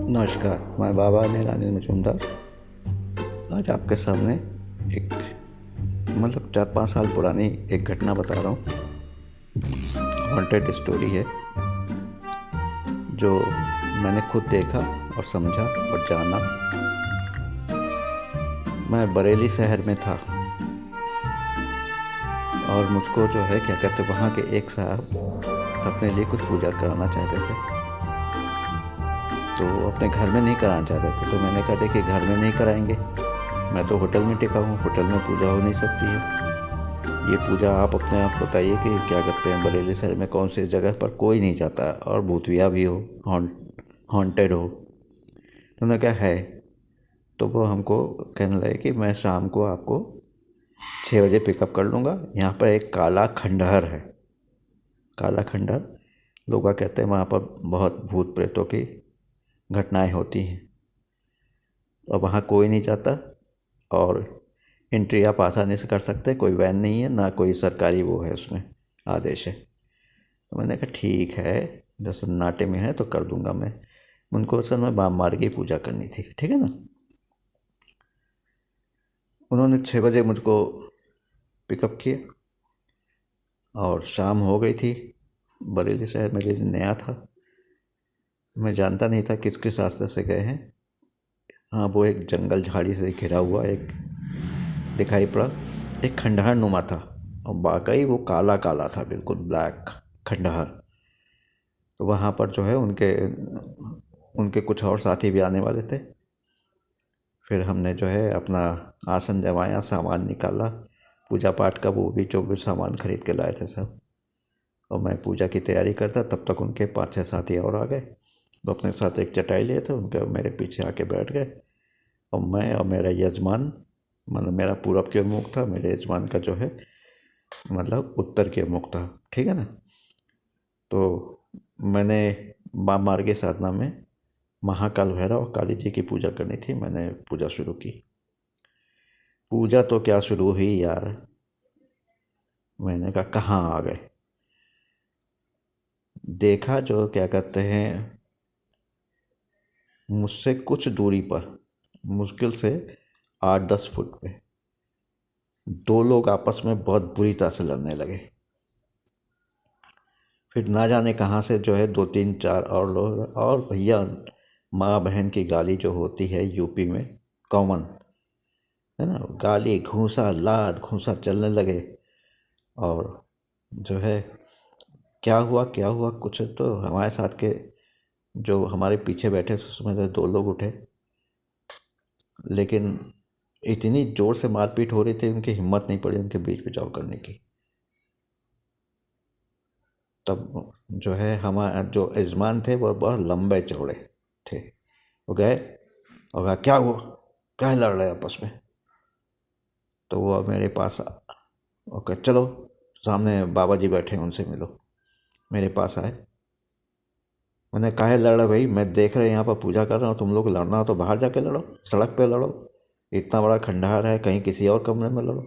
नमस्कार, मैं बाबा अनिल मजूमदार आज आपके सामने एक 4-5 साल पुरानी एक घटना बता रहा हूँ। हॉन्टेड स्टोरी है जो मैंने खुद देखा और समझा और जाना। मैं बरेली शहर में था और मुझको जो है क्या कहते वहाँ के एक साहब अपने लिए कुछ पूजा कराना चाहते थे, तो अपने घर में नहीं कराना चाहते थे। तो मैंने कहा देखिए घर में नहीं कराएंगे, मैं तो होटल में टिका हूँ, होटल में पूजा हो नहीं सकती है। ये पूजा आप अपने आप बताइए कि क्या करते हैं बरेली शहर में, कौन सी जगह पर कोई नहीं जाता और भूतिया भी हो, हॉन्टेड हो। तो उन्होंने कहा है, तो वो हमको कहने लगे कि मैं शाम को आपको 6 बजे पिकअप कर लूँगा। यहाँ पर एक काला खंडहर है। काला खंडहर लोग कहते हैं वहाँ पर बहुत भूत प्रेतों की घटनाएं होती हैं और वहाँ कोई नहीं जाता और एंट्री आप आसानी से कर सकते हैं। कोई वैन नहीं है, ना कोई सरकारी वो है उसमें आदेश है। तो मैंने कहा ठीक है, जो सन्नाटे में है तो कर दूंगा मैं। उनको असल में बाम मार की पूजा करनी थी, ठीक है ना। उन्होंने 6 बजे मुझको पिकअप किया और शाम हो गई थी। बरेली शहर मेरे लिए नया था, मैं जानता नहीं था किस किस रास्ते से गए हैं। हाँ, वो एक जंगल झाड़ी से घिरा हुआ एक दिखाई पड़ा, एक खंडहर नुमा था और वाकई वो काला काला था, बिल्कुल ब्लैक खंडहर। तो वहाँ पर जो है उनके उनके कुछ और साथी भी आने वाले थे। फिर हमने जो है अपना आसन जमाया, सामान निकाला पूजा पाठ का, वो भी जो भी सामान खरीद के लाए थे सब। और मैं पूजा की तैयारी करता, तब तक उनके 5-6 साथी और आ गए। वो अपने साथ एक चटाई लिए थे, उनके मेरे पीछे आके बैठ गए। और मैं और मेरा यजमान, मतलब मेरा पूरब के मुख था, मेरे यजमान का जो है मतलब उत्तर के मुख था, ठीक है ना। तो मैंने माँ मार्गे साधना में महाकाल भैरव और काली जी की पूजा करनी थी। मैंने पूजा शुरू की। पूजा तो क्या शुरू हुई यार, मैंने कहा कहाँ आ गए। देखा जो क्या कहते हैं मुझसे कुछ दूरी पर, मुश्किल से 8-10 फुट पे, 2 लोग आपस में बहुत बुरी तरह से लड़ने लगे। फिर ना जाने कहाँ से जो है 2-3-4 और लोग, और भैया माँ बहन की गाली जो होती है यूपी में कॉमन है ना, गाली घूंसा लाद घूंसा चलने लगे। और जो है क्या हुआ कुछ, तो हमारे साथ के जो हमारे पीछे बैठे थे उसमें से 2 लोग उठे, लेकिन इतनी ज़ोर से मारपीट हो रही थी, उनकी हिम्मत नहीं पड़ी उनके बीच बचाव करने की। तब जो है हमारे जो यजमान थे वो बहुत लंबे चौड़े थे। वो गए और कहा क्या हुआ, क्या लड़ रहे आपस में। तो वो मेरे पास और कहा चलो सामने बाबा जी बैठे हैं उनसे मिलो। मेरे पास आए। मैंने काहे लड़ रहे भाई, मैं देख रहे यहाँ पर पूजा कर रहा हूँ, तुम लोग लड़ना हो तो बाहर जाके लड़ो, सड़क पे लड़ो, इतना बड़ा खंडहर है, कहीं किसी और कमरे में लड़ो।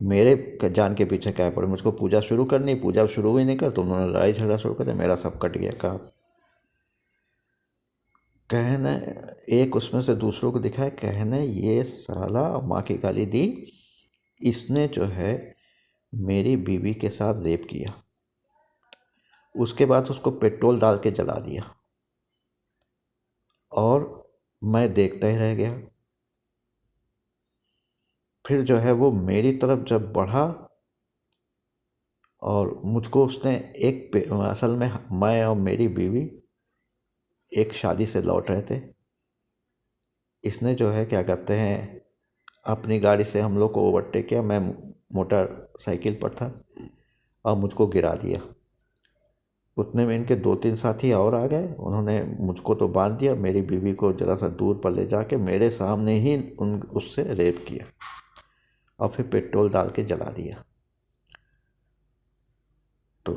मेरे जान के पीछे क्या पड़े, मुझको पूजा शुरू करनी, पूजा शुरू ही नहीं कर तुम लोगों ने लड़ाई झगड़ा शुरू कर दिया, मेरा सब कट गया काम। कहने एक उसमें से दूसरों को दिखाए, कहने ये साला माँ की गाली दी, इसने जो है मेरी बीवी के साथ रेप किया, उसके बाद उसको पेट्रोल डाल के जला दिया। और मैं देखता ही रह गया। फिर जो है वो मेरी तरफ जब बढ़ा और मुझको उसने असल में मैं और मेरी बीवी एक शादी से लौट रहे थे। इसने जो है क्या कहते हैं अपनी गाड़ी से हम लोग को ओवरटेक किया, मैं मोटरसाइकिल पर था, और मुझको गिरा दिया। उतने में इनके 2-3 साथी और आ गए, उन्होंने मुझको तो बांध दिया, मेरी बीवी को जरा सा दूर पर ले जाके मेरे सामने ही उससे रेप किया और फिर पेट्रोल डाल के जला दिया। तो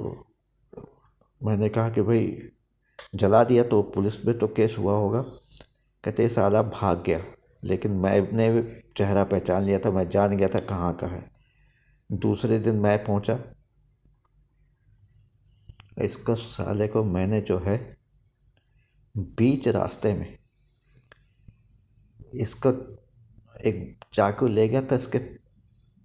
मैंने कहा कि भाई जला दिया तो पुलिस में तो केस हुआ होगा। कहते साला भाग गया, लेकिन मैंने चेहरा पहचान लिया था, मैं जान गया था कहाँ का है। दूसरे दिन मैं पहुँचा, इसको साले को मैंने जो है बीच रास्ते में इसको एक चाकू ले गया था, इसके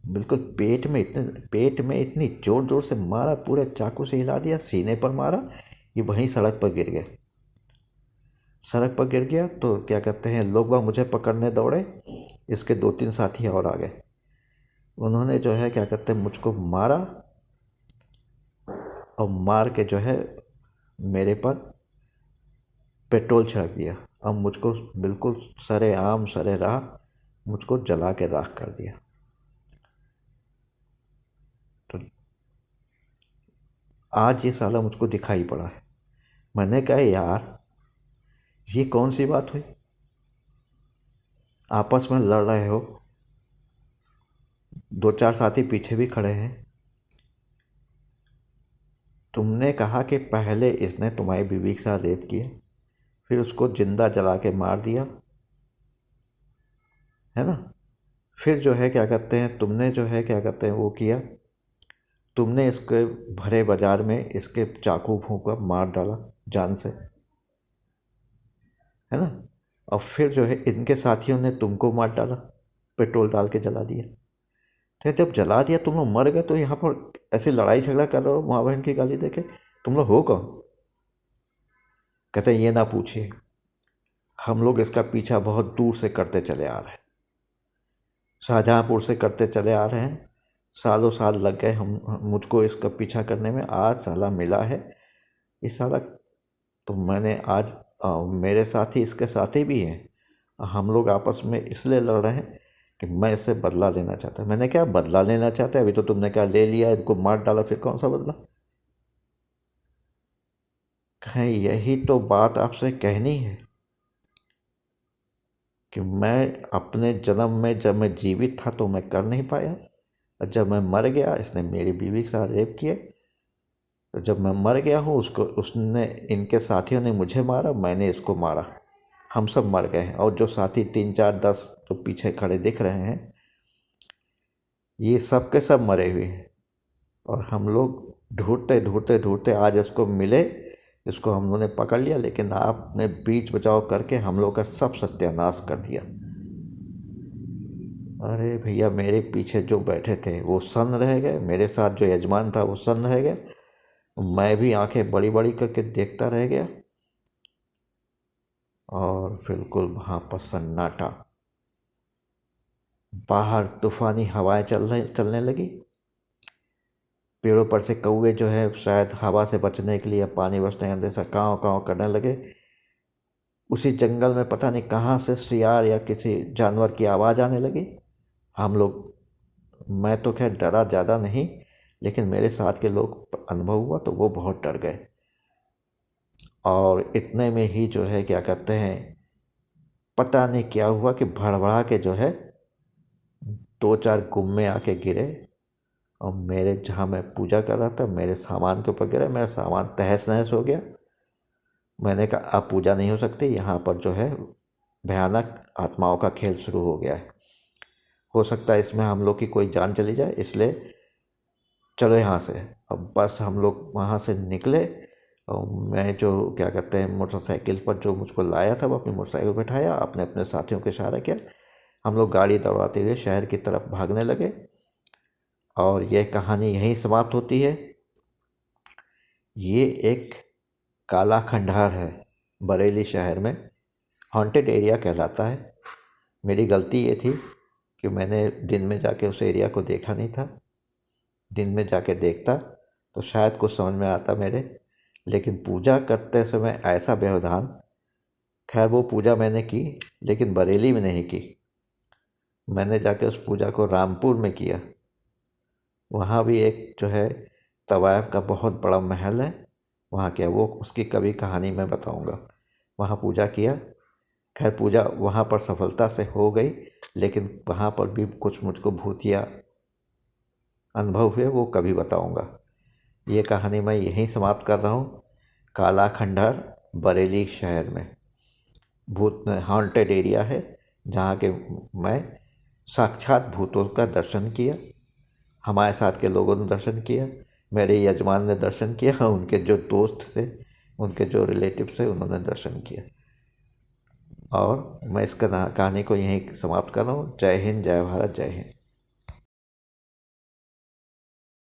बिल्कुल पेट में इतनी जोर जोर से मारा, पूरे चाकू से हिला दिया, सीने पर मारा, ये वहीं सड़क पर गिर गया। सड़क पर गिर गया तो क्या कहते हैं, लोग बाग मुझे पकड़ने दौड़े, इसके 2-3 साथी और आ गए। उन्होंने जो है क्या कहते हैं मुझको मारा, और मार के जो है मेरे पर पेट्रोल छिड़क दिया। अब मुझको बिल्कुल सरेआम सरेराह मुझको जला के राख कर दिया। तो आज ये साला मुझको दिखाई पड़ा है। मैंने कहा यार ये कौन सी बात हुई, आपस में लड़ रहे हो, 2-4 साथी पीछे भी खड़े हैं, तुमने कहा कि पहले इसने तुम्हारी बीवी के साथ रेप किया, फिर उसको जिंदा जला के मार दिया, है ना। फिर जो है क्या कहते हैं, तुमने जो है क्या कहते हैं वो किया, तुमने इसके भरे बाजार में इसके चाकू फूंका मार डाला जान से, है ना। और फिर जो है इनके साथियों ने तुमको मार डाला, पेट्रोल डाल के जला दिया। तो जब जला दिया, तुम लोग मर गए, तो यहाँ पर ऐसे लड़ाई झगड़ा कर रहे हो माँ बहन की गाली देके, तुम लोग हो कौन। कहते ये ना पूछिए, हम लोग इसका पीछा बहुत दूर से करते चले आ रहे हैं, शाहजहाँपुर से करते चले आ रहे हैं, सालों साल लग गए मुझको इसका पीछा करने में। आज साला मिला है इस साला, तो मैंने आज मेरे साथी इसके साथी भी हैं, हम लोग आपस में इसलिए लड़ रहे हैं कि मैं इससे बदला लेना चाहता। मैंने क्या बदला लेना चाहता है, अभी तो तुमने क्या ले लिया, इनको मार डाला, फिर कौन सा बदला। कहें यही तो बात आपसे कहनी है कि मैं अपने जन्म में जब मैं जीवित था तो मैं कर नहीं पाया, और जब मैं मर गया इसने मेरी बीवी के साथ रेप किए, तो जब मैं मर गया हूँ उसने इनके साथियों ने मुझे मारा, मैंने इसको मारा, हम सब मर गए हैं। और जो साथी 3-4-10 जो पीछे खड़े दिख रहे हैं, ये सब के सब मरे हुए हैं। और हम लोग ढूंढते ढूंढते ढूंढते आज इसको मिले, इसको हम लोगों ने पकड़ लिया, लेकिन आपने बीच बचाव करके हम लोग का सब सत्यानाश कर दिया। अरे भैया, मेरे पीछे जो बैठे थे वो सन्न रह गए, मेरे साथ जो यजमान था वो सन्न रह गया, मैं भी आंखें बड़ी बड़ी करके देखता रह गया। और बिल्कुल वहाँ पर सन्नाटा, बाहर तूफानी हवाएं चलने लगी, पेड़ों पर से कौवे जो है शायद हवा से बचने के लिए, पानी बचने के अंदर से काँव काँव करने लगे। उसी जंगल में पता नहीं कहाँ से सियार या किसी जानवर की आवाज़ आने लगी। हम लोग, मैं तो खैर डरा ज़्यादा नहीं, लेकिन मेरे साथ के लोग अनुभव हुआ तो वो बहुत डर गए। और इतने में ही जो है क्या कहते हैं, पता नहीं क्या हुआ कि भड़बड़ा के जो है 2-4 गुम्मे आके गिरे, और मेरे जहाँ मैं पूजा कर रहा था मेरे सामान के ऊपर गिरा, मेरा सामान तहस नहस हो गया। मैंने कहा अब पूजा नहीं हो सकती, यहाँ पर जो है भयानक आत्माओं का खेल शुरू हो गया है, हो सकता है इसमें हम लोग की कोई जान चली जाए, इसलिए चलो यहाँ से। अब बस हम लोग वहाँ से निकले, और मैं जो क्या कहते हैं मोटरसाइकिल पर जो मुझको लाया था वो अपनी मोटरसाइकिल बैठाया, अपने अपने साथियों के इशारा किया, हम लोग गाड़ी दौड़ाते हुए शहर की तरफ भागने लगे। और यह कहानी यहीं समाप्त होती है। ये एक काला खंडहर है बरेली शहर में, हॉन्टेड एरिया कहलाता है। मेरी गलती ये थी कि मैंने दिन में जाके उस एरिया को देखा नहीं था, दिन में जाके देखता तो शायद कुछ समझ में आता मेरे, लेकिन पूजा करते समय ऐसा व्यवधान। खैर वो पूजा मैंने की, लेकिन बरेली में नहीं की, मैंने जाके उस पूजा को रामपुर में किया। वहाँ भी एक जो है तवायफ का बहुत बड़ा महल है, वहाँ क्या वो उसकी कभी कहानी मैं बताऊँगा। वहाँ पूजा किया, खैर पूजा वहाँ पर सफलता से हो गई, लेकिन वहाँ पर भी कुछ मुझको भूतिया अनुभव हुए, वो कभी बताऊँगा। ये कहानी मैं यहीं समाप्त कर रहा हूँ। काला खंडहर बरेली शहर में भूत हॉन्टेड एरिया है, जहाँ के मैं साक्षात भूतों का दर्शन किया, हमारे साथ के लोगों ने दर्शन किया, मेरे यजमान ने दर्शन किया, उनके जो दोस्त थे उनके जो रिलेटिव्स थे उन्होंने दर्शन किया। और मैं इस कहानी को यहीं समाप्त कर रहा हूँ। जय हिंद, जय भारत, जय हिंद।